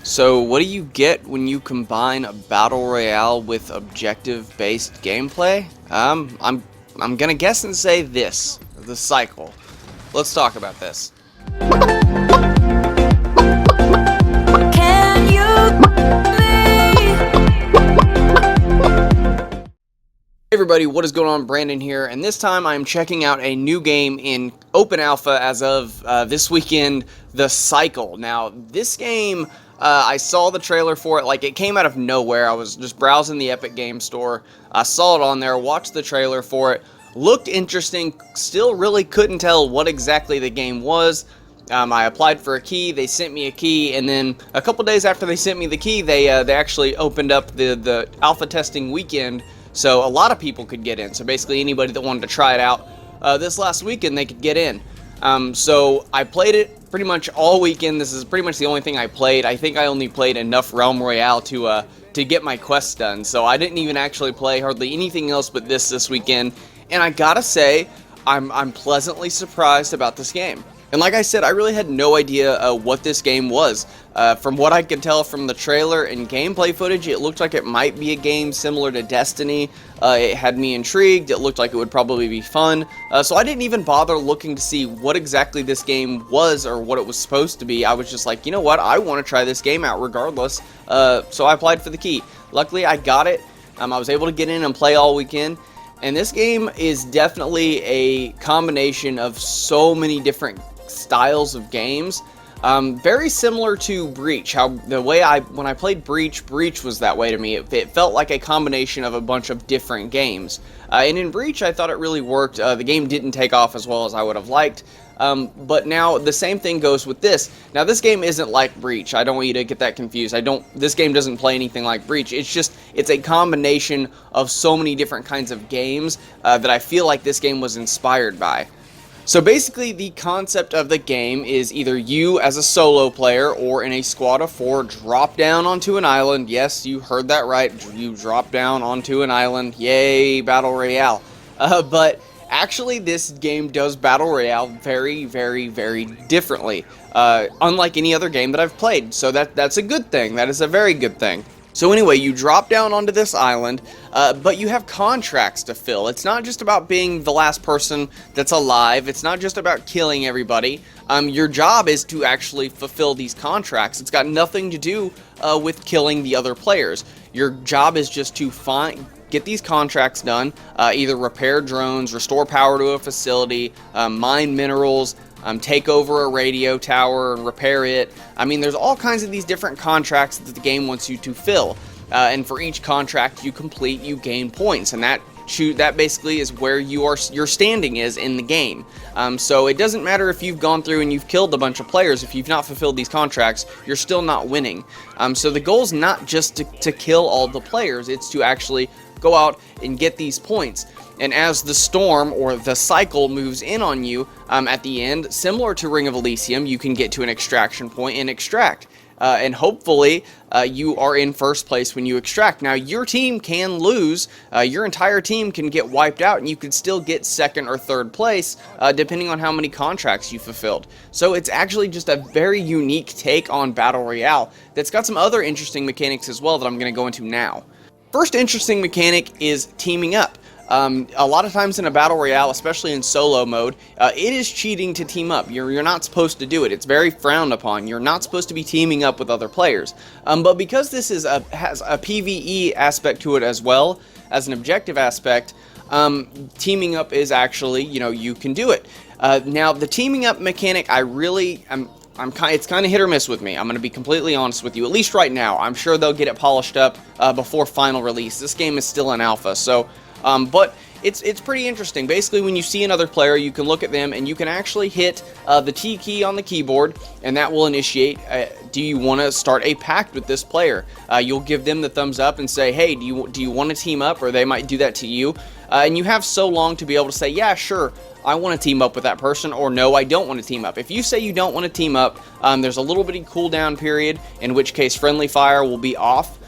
So, what do you get when you combine a battle royale with objective-based gameplay? I'm gonna guess and say this: the cycle. Let's talk about this. Can you Hey everybody, what is going on? Brandon here, and this time I'm checking out a new game in open alpha as of this weekend, The Cycle. Now, this game, I saw the trailer for it, like it came out of nowhere. I was just browsing the Epic Game Store, I saw it on there, watched the trailer for it, looked interesting, still really couldn't tell what exactly the game was. I applied for a key, they sent me a key, and then a couple days after they sent me the key, they actually opened up the alpha testing weekend, so a lot of people could get in. So basically anybody that wanted to try it out this last weekend, they could get in. So I played it pretty much all weekend. This is pretty much the only thing I played. I think I only played enough Realm Royale to get my quests done. So I didn't even actually play hardly anything else but this weekend. And I gotta say, I'm pleasantly surprised about this game. And like I said, I really had no idea what this game was. From what I could tell from the trailer and gameplay footage, it looked like it might be a game similar to Destiny. It had me intrigued, it looked like it would probably be fun. So I didn't even bother looking to see what exactly this game was or what it was supposed to be. I was just like, you know what, I want to try this game out regardless. So I applied for the key. Luckily I got it. I was able to get in and play all weekend. And this game is definitely a combination of so many different styles of games. Very similar to Breach. How the way when I played Breach was that way to me. It felt like a combination of a bunch of different games. And in Breach, I thought it really worked. The game didn't take off as well as I would have liked. But now the same thing goes with this. Now this game isn't like Breach. I don't want you to get that confused. This game doesn't play anything like Breach. It's a combination of so many different kinds of games that I feel like this game was inspired by. So basically the concept of the game is either you as a solo player or in a squad of 4 drop down onto an island. Yes, you heard that right. You drop down onto an island. Yay, Battle Royale. But actually this game does Battle Royale very, very, very differently. Unlike any other game that I've played. So that's a good thing. That is a very good thing. So anyway, you drop down onto this island, but you have contracts to fill. It's not just about being the last person that's alive. It's not just about killing everybody. Your job is to actually fulfill these contracts. It's got nothing to do with killing the other players. Your job is just to get these contracts done, either repair drones, restore power to a facility, mine minerals, take over a radio tower and repair it. I mean, there's all kinds of these different contracts that the game wants you to fill. And for each contract you complete, you gain points, and that basically is where your standing is in the game. So it doesn't matter if you've gone through and you've killed a bunch of players. If you've not fulfilled these contracts, you're still not winning. So the goal is not just to kill all the players, it's to actually go out and get these points. And as the storm or the cycle moves in on you at the end, similar to Ring of Elysium, you can get to an extraction point and extract. And hopefully you are in first place when you extract. Now your team can lose, your entire team can get wiped out, and you could still get second or third place depending on how many contracts you fulfilled. So it's actually just a very unique take on Battle Royale that's got some other interesting mechanics as well that I'm going to go into now. First interesting mechanic is teaming up. A lot of times in a Battle Royale, especially in solo mode, it is cheating to team up. You're not supposed to do it. It's very frowned upon. You're not supposed to be teaming up with other players. But because this has a PvE aspect to it as well as an objective aspect, teaming up is actually, you can do it. Now, the teaming up mechanic, it's kind of hit or miss with me. I'm going to be completely honest with you, at least right now. I'm sure they'll get it polished up before final release. This game is still in alpha, so but it's pretty interesting. Basically, when you see another player, you can look at them and you can actually hit the T key on the keyboard, and that will initiate, do you want to start a pact with this player? You'll give them the thumbs up and say, hey, do you want to team up? Or they might do that to you. And you have so long to be able to say, yeah, sure, I want to team up with that person, or no, I don't want to team up. If you say you don't want to team up, there's a little bitty cooldown period, in which case friendly fire will be off.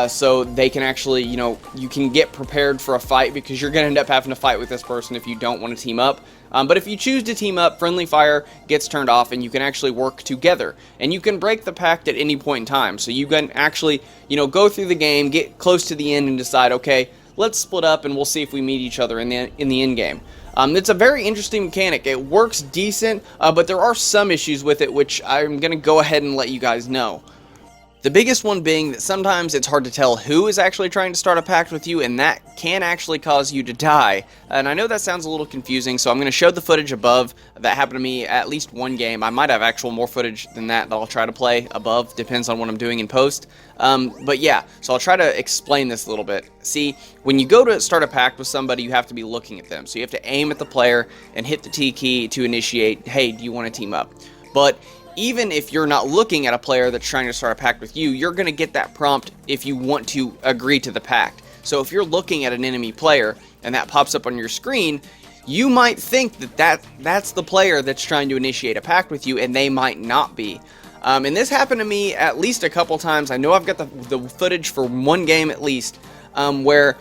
so they can actually, you can get prepared for a fight, because you're going to end up having to fight with this person if you don't want to team up. But if you choose to team up, friendly fire gets turned off, and you can actually work together. And you can break the pact at any point in time. So you can actually, go through the game, get close to the end, and decide, okay, let's split up, and we'll see if we meet each other in the end game. It's a very interesting mechanic. It works decent, but there are some issues with it, which I'm going to go ahead and let you guys know. The biggest one being that sometimes it's hard to tell who is actually trying to start a pact with you, and that can actually cause you to die. And I know that sounds a little confusing, so I'm going to show the footage above. That happened to me at least one game. I might have actual more footage than that I'll try to play above. Depends on what I'm doing in post. But yeah, so I'll try to explain this a little bit. See, when you go to start a pact with somebody, you have to be looking at them. So you have to aim at the player and hit the T key to initiate, hey, do you want to team up? But even if you're not looking at a player that's trying to start a pact with you, you're going to get that prompt if you want to agree to the pact. So if you're looking at an enemy player and that pops up on your screen, you might think that that's the player that's trying to initiate a pact with you, and they might not be. And this happened to me at least a couple times. I know I've got the footage for one game at least, where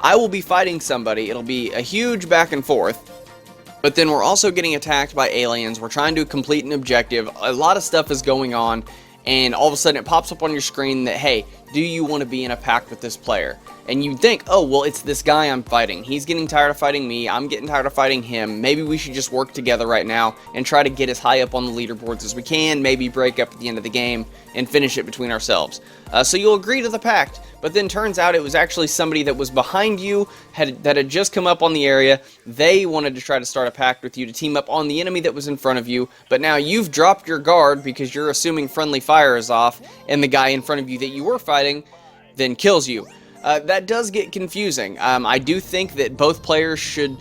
I will be fighting somebody. It'll be a huge back and forth. But then we're also getting attacked by aliens. We're trying to complete an objective. A lot of stuff is going on, and all of a sudden it pops up on your screen that, hey, do you want to be in a pact with this player? And you think, oh, well, it's this guy I'm fighting. He's getting tired of fighting me. I'm getting tired of fighting him. Maybe we should just work together right now and try to get as high up on the leaderboards as we can, maybe break up at the end of the game and finish it between ourselves. So you'll agree to the pact, but then turns out it was actually somebody that was behind you, that had just come up on the area. They wanted to try to start a pact with you to team up on the enemy that was in front of you, but now you've dropped your guard because you're assuming friendly fire is off, and the guy in front of you that you were fighting then kills you. That does get confusing. I do think that both players should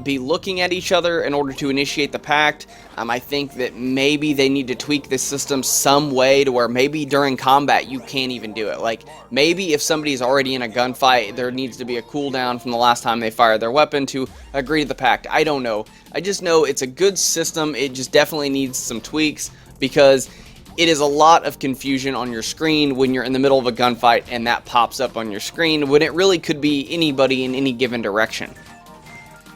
be looking at each other in order to initiate the pact. I think that maybe they need to tweak this system some way to where maybe during combat you can't even do it. Like, maybe if somebody's already in a gunfight, there needs to be a cooldown from the last time they fired their weapon to agree to the pact. I don't know. I just know it's a good system. It just definitely needs some tweaks, because it is a lot of confusion on your screen when you're in the middle of a gunfight and that pops up on your screen when it really could be anybody in any given direction.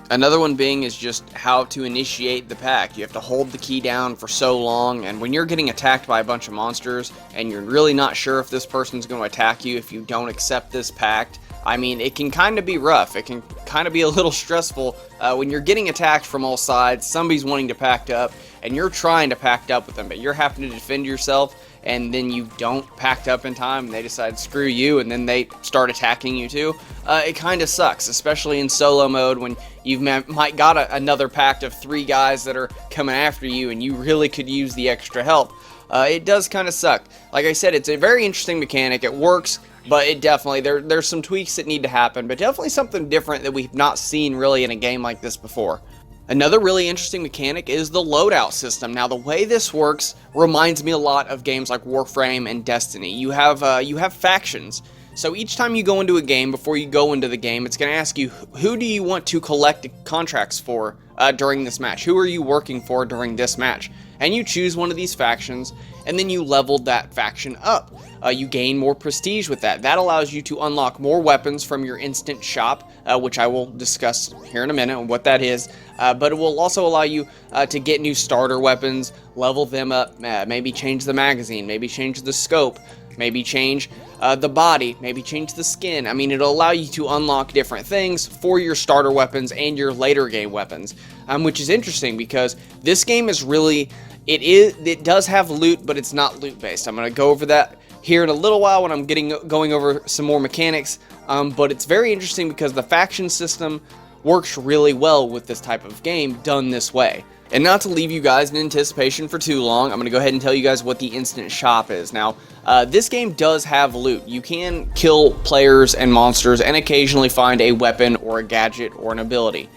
Another one being is just how to initiate the pact. You have to hold the key down for so long, and when you're getting attacked by a bunch of monsters and you're really not sure if this person's going to attack you if you don't accept this pact, I mean, it can kind of be rough. It can kind of be a little stressful when you're getting attacked from all sides, somebody's wanting to pact up, and you're trying to pact up with them, but you're having to defend yourself, and then you don't pact up in time, and they decide screw you, and then they start attacking you too. It kind of sucks, especially in solo mode when you've might got another pact of 3 guys that are coming after you, and you really could use the extra help. It does kind of suck. Like I said, it's a very interesting mechanic. It works, but it definitely, there's some tweaks that need to happen, but definitely something different that we've not seen really in a game like this before. Another really interesting mechanic is the loadout system. Now, the way this works reminds me a lot of games like Warframe and Destiny. You have factions. So each time you go into a game, before you go into the game, it's going to ask you, who do you want to collect contracts for during this match? Who are you working for during this match? And you choose one of these factions, and then you level that faction up. You gain more prestige with that. That allows you to unlock more weapons from your instant shop, which I will discuss here in a minute what that is. But it will also allow you to get new starter weapons, level them up, maybe change the magazine, maybe change the scope, maybe change the body, maybe change the skin. I mean, it'll allow you to unlock different things for your starter weapons and your later game weapons, which is interesting because this game is really, it does have loot, but it's not loot based. I'm going to go over that here in a little while when I'm going over some more mechanics, but it's very interesting because the faction system works really well with this type of game done this way. And not to leave you guys in anticipation for too long, I'm going to go ahead and tell you guys what the instant shop is. Now, this game does have loot. You can kill players and monsters and occasionally find a weapon or a gadget or an ability,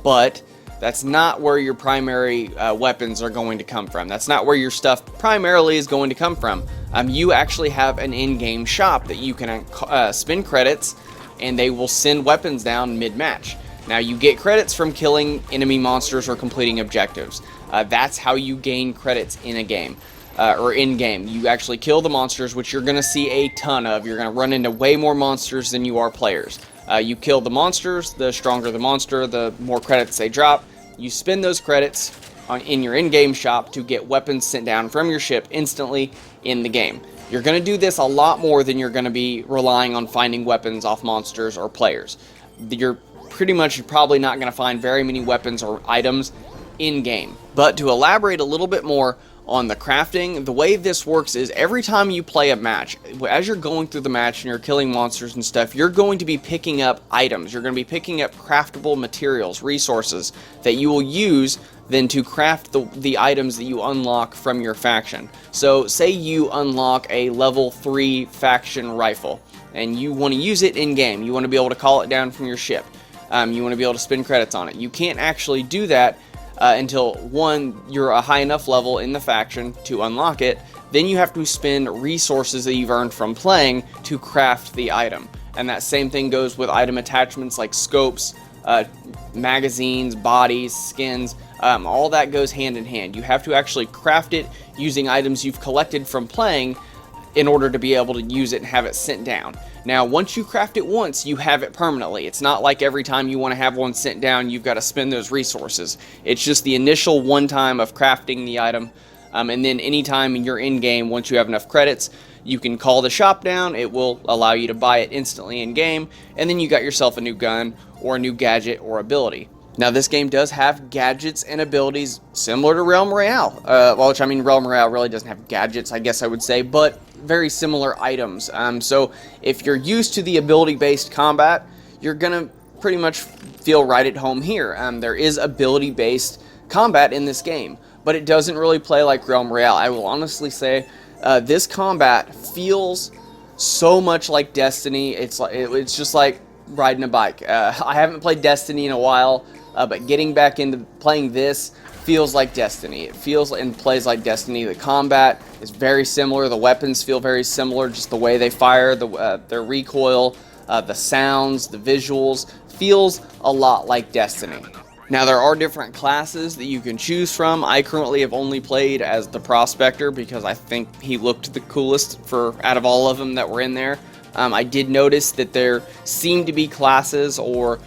but that's not where your primary weapons are going to come from. That's not where your stuff primarily is going to come from. You actually have an in-game shop that you can spend credits, and they will send weapons down mid-match. Now, you get credits from killing enemy monsters or completing objectives. That's how you gain credits in a game. or in-game. You actually kill the monsters, which you're going to see a ton of. You're going to run into way more monsters than you are players. You kill the monsters, the stronger the monster, the more credits they drop. You spend those credits in your in-game shop to get weapons sent down from your ship instantly in the game. You're going to do this a lot more than you're going to be relying on finding weapons off monsters or players. You're probably not going to find very many weapons or items in-game. But to elaborate a little bit more on the crafting, the way this works is every time you play a match, as you're going through the match and you're killing monsters and stuff, you're going to be picking up items. You're going to be picking up craftable materials, resources that you will use then to craft the items that you unlock from your faction. So say you unlock a level 3 faction rifle and you want to use it in game. You want to be able to call it down from your ship. You want to be able to spend credits on it. You can't actually do that until, one, you're a high enough level in the faction to unlock it. Then you have to spend resources that you've earned from playing to craft the item. And that same thing goes with item attachments like scopes, magazines, bodies, skins. All that goes hand in hand. You have to actually craft it using items you've collected from playing in order to be able to use it and have it sent down. Now, once you craft it once, you have it permanently. It's not like every time you want to have one sent down, you've got to spend those resources. It's just the initial one time of crafting the item, and then anytime you're in game, once you have enough credits, you can call the shop down. It will allow you to buy it instantly in game, and then you got yourself a new gun or a new gadget or ability. Now, this game does have gadgets and abilities similar to Realm Royale, which, I mean, Realm Royale really doesn't have gadgets, I guess I would say, but very similar items. So if you're used to the ability-based combat, you're going to pretty much feel right at home here. There is ability-based combat in this game, but it doesn't really play like Realm Royale. I will honestly say this combat feels so much like Destiny. It's just like riding a bike. I haven't played Destiny in a while, but getting back into playing this feels like Destiny. It feels and plays like Destiny. The combat is very similar. The weapons feel very similar. Just the way they fire, their recoil, the sounds, the visuals, feels a lot like Destiny. Now, there are different classes that you can choose from. I currently have only played as the Prospector because I think he looked the coolest out of all of them that were in there. I did notice that there seem to be classes or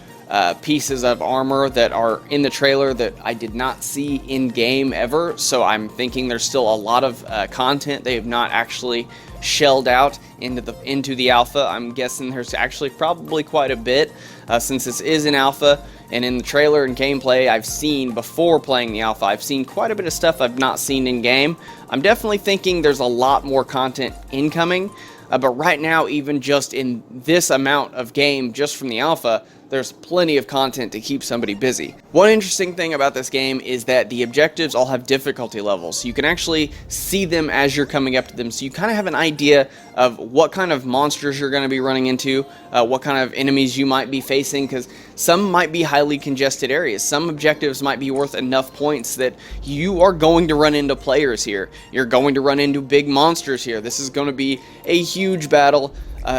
pieces of armor that are in the trailer that I did not see in game ever, so I'm thinking there's still a lot of content they have not actually shelled out into the alpha. I'm guessing there's actually probably quite a bit since this is an alpha, and in the trailer and gameplay I've seen before playing the alpha, I've seen quite a bit of stuff I've not seen in game. I'm definitely thinking there's a lot more content incoming, but right now, even just in this amount of game just from the alpha, there's plenty of content to keep somebody busy. One interesting thing about this game is that the objectives all have difficulty levels. So you can actually see them as you're coming up to them, so you kind of have an idea of what kind of monsters you're going to be running into, what kind of enemies you might be facing, because some might be highly congested areas. Some objectives might be worth enough points that you are going to run into players here. You're going to run into big monsters here. This is going to be a huge battle.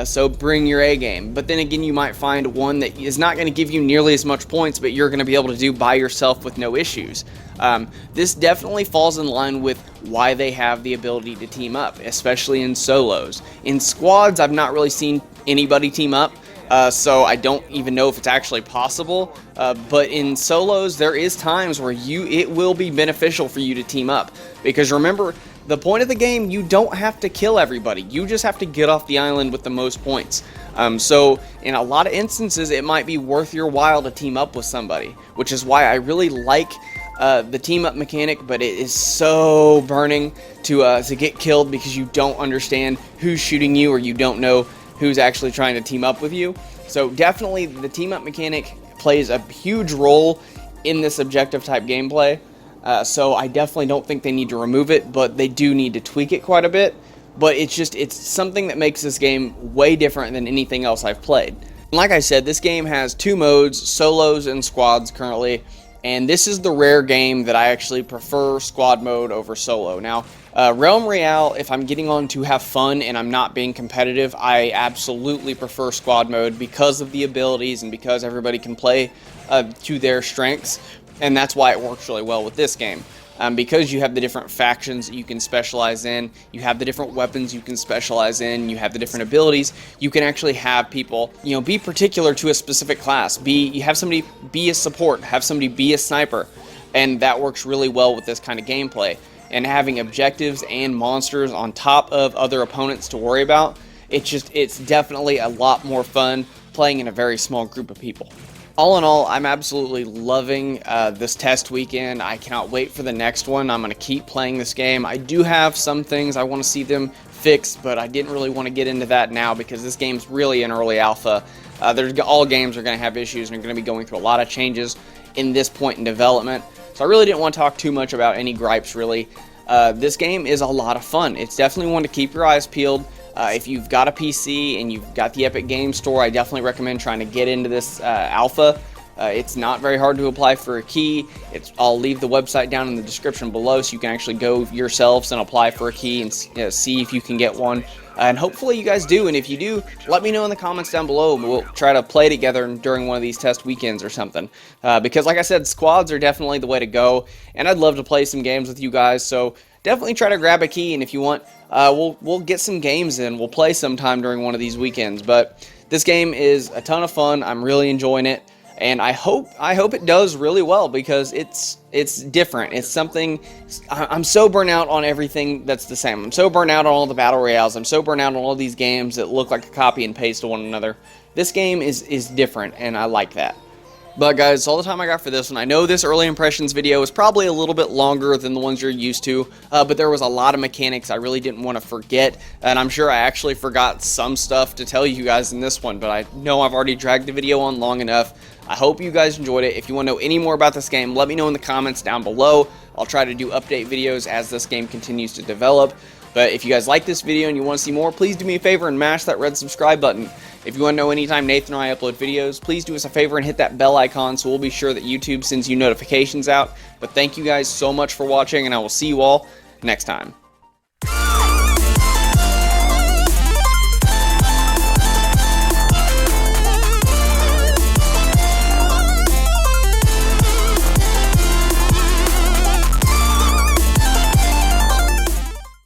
So bring your A game. But then again, you might find one that is not going to give you nearly as much points, but you're going to be able to do by yourself with no issues. This definitely falls in line with why they have the ability to team up, especially in solos. In squads, I've not really seen anybody team up, so I don't even know if it's actually possible. But in solos, there is times where it will be beneficial for you to team up. Because remember, the point of the game, you don't have to kill everybody. You just have to get off the island with the most points. So in a lot of instances, it might be worth your while to team up with somebody, which is why I really like the team up mechanic, but it is so burning to get killed because you don't understand who's shooting you or you don't know who's actually trying to team up with you. So definitely the team up mechanic plays a huge role in this objective type gameplay. So I definitely don't think they need to remove it, but they do need to tweak it quite a bit. But it's something that makes this game way different than anything else I've played. Like I said, this game has two modes, solos and squads currently, and this is the rare game that I actually prefer squad mode over solo. Now, Realm Royale, if I'm getting on to have fun and I'm not being competitive, I absolutely prefer squad mode because of the abilities and because everybody can play to their strengths. And that's why it works really well with this game. because you have the different factions that you can specialize in, you have the different weapons you can specialize in, you have the different abilities, you can actually have people, you know, be particular to a specific class. You have somebody be a support, have somebody be a sniper, and that works really well with this kind of gameplay. And having objectives and monsters on top of other opponents to worry about, it's definitely a lot more fun playing in a very small group of people. All in all, I'm absolutely loving this test weekend. I cannot wait for the next one. I'm going to keep playing this game. I do have some things I want to see them fixed, but I didn't really want to get into that now because this game's really in early alpha. All games are going to have issues and are going to be going through a lot of changes in this point in development. So I really didn't want to talk too much about any gripes, really. This game is a lot of fun. It's definitely one to keep your eyes peeled. If you've got a PC and you've got the Epic Games Store, I definitely recommend trying to get into this alpha. It's not very hard to apply for a key. I'll leave the website down in the description below so you can actually go yourselves and apply for a key and see if you can get one. And hopefully you guys do, and if you do, let me know in the comments down below, and we'll try to play together during one of these test weekends or something. Because like I said, squads are definitely the way to go, and I'd love to play some games with you guys, so definitely try to grab a key, and if you want, we'll get some games in. We'll play sometime during one of these weekends. But this game is a ton of fun. I'm really enjoying it, and I hope it does really well because it's different. It's something. I'm so burnt out on everything that's the same. I'm so burnt out on all the battle royales. I'm so burnt out on all these games that look like a copy and paste of one another. This game is different, and I like that. But guys, that's all the time I got for this one. I know this early impressions video is probably a little bit longer than the ones you're used to, but there was a lot of mechanics I really didn't want to forget, and I'm sure I actually forgot some stuff to tell you guys in this one, but I know I've already dragged the video on long enough. I hope you guys enjoyed it. If you want to know any more about this game, let me know in the comments down below. I'll try to do update videos as this game continues to develop. But if you guys like this video and you want to see more, please do me a favor and mash that red subscribe button. If you want to know anytime Nathan or I upload videos, please do us a favor and hit that bell icon so we'll be sure that YouTube sends you notifications out. But thank you guys so much for watching, and I will see you all next time.